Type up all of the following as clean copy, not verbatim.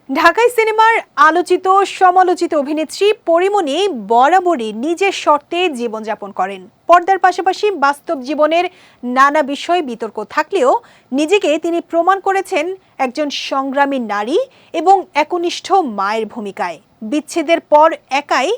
ঢাকাই সিনেমার আলোচিত সমালোচিত অভিনেত্রী পরীমনি বরাবরই নিজের শর্তে জীবনযাপন করেন। পর্দার পাশাপাশি বাস্তব জীবনের নানা বিষয়ে বিতর্ক থাকলেও নিজেকে তিনি প্রমাণ করেছেন একজন সংগ্রামী নারী এবং একনিষ্ঠ মায়ের ভূমিকায়। বিচ্ছেদের পর একাই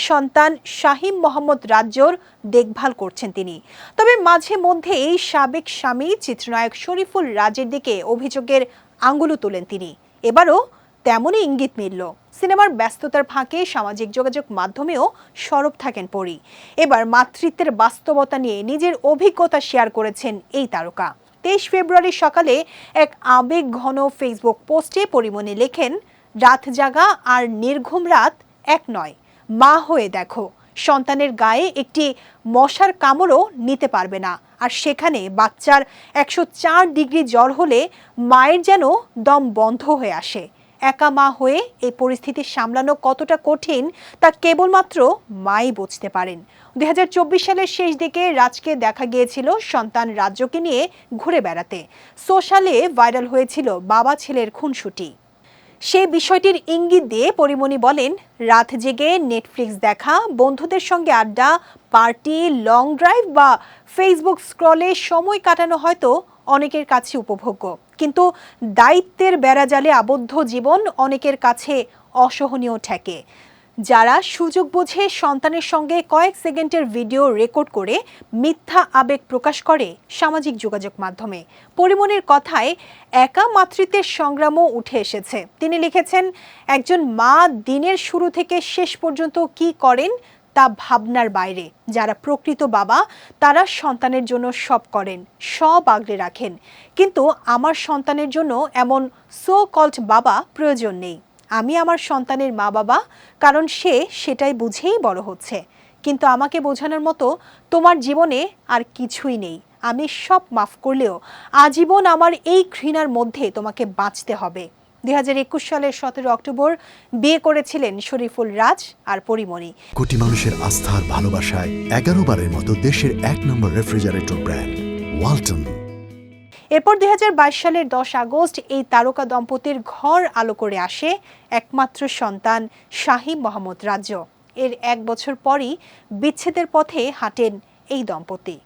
সন্তান শাহীম মোহাম্মদ রাজ্যর দেখভাল করছেন তিনি। তবে মাঝে মধ্যে এই সাবেক স্বামী চিত্রনায়ক শরীফুল রাজের দিকে অভিযোগের আঙুলও তোলেন তিনি। এবারও তেমনই ইঙ্গিত মিলল। সিনেমার ব্যস্ততার ফাঁকে সামাজিক যোগাযোগ মাধ্যমেও সরব থাকেন পরী। এবার মাতৃত্বের বাস্তবতা নিয়ে নিজের অভিজ্ঞতা শেয়ার করেছেন এই তারকা। 23 ফেব্রুয়ারি সকালে এক আবেগ ঘন ফেসবুক পোস্টে পরীমনি লেখেন, রাত জাগা আর নির্ঘুম রাত এক নয়, মা হয়ে দেখো। সন্তানের গায়ে একটি মশার কামড়ও নিতে পারবে না, আর সেখানে বাচ্চার 104 ডিগ্রি জ্বর হলে মায়ের যেন দম বন্ধ হয়ে আসে। একা মা হয়ে এই পরিস্থিতি সামলানো কতটা কঠিন তা কেবলমাত্র মাই বুঝতে পারেন। 2024 সালের শেষ দিকে রাজকে দেখা গিয়েছিল সন্তান রাজ্যকে নিয়ে ঘুরে বেড়াতে। সোশ্যালে ভাইরাল হয়েছিল বাবা ছেলের খুনসুটি। সেই বিষয়টির ইঙ্গিত দিয়ে পরীমনি বলেন, রাত জেগে নেটফ্লিক্স দেখা, বন্ধুদের সঙ্গে আড্ডা, পার্টি, লং ড্রাইভ বা ফেসবুক স্ক্রলে সময় কাটানো হয়তো অনেকের কাছে উপভোগ্য, কিন্তু দায়িত্বের বেড়াজালে আবদ্ধ জীবন অনেকের কাছে অসহনীয় ঠেকে। যারা সুযোগ বুঝে সন্তানের সঙ্গে কয়েক সেকেন্ডের ভিডিও রেকর্ড করে মিথ্যা আবেগ প্রকাশ করে সামাজিক যোগাযোগ মাধ্যমে। পরীমনির কথায় একা মাতৃত্বের সংগ্রামও উঠে এসেছে। তিনি লিখেছেন, একজন মা দিনের শুরু থেকে শেষ পর্যন্ত কি করেন তা ভাবনার বাইরে। যারা প্রকৃত বাবা তারা সন্তানের জন্য সব করেন, সব আগলে রাখেন, কিন্তু আমার সন্তানের জন্য এমন সো কল্ড বাবা প্রয়োজন নেই। আমি আমার সন্তানের মা বাবা, কারণ সে সেটাই বুঝেই বড় হচ্ছে। কিন্তু আমাকে বোঝানোর মতো তোমার জীবনে আর কিছুই নেই। আমি সব মাফ করলেও আজীবন আমার এই ঘৃণার মধ্যে তোমাকে বাঁচতে হবে। 2021 সালের 17 অক্টোবর বিয়ে করেছিলেন শরীফুল রাজ আর পরীমনি। কোটি মানুষের আস্থার ভালোবাসায় 11 বারের মতো দেশের 1 নম্বর রেফ্রিজারেটর ব্র্যান্ড ওয়ালটন। এরপর 2022 সালের 10 আগস্ট এই তারকা দম্পতির ঘর আলো করে আসে একমাত্র সন্তান শাহীম মোহাম্মদ রাজ্য। এর 1 বছর পরই বিচ্ছেদের পথে হাঁটেন এই দম্পতি।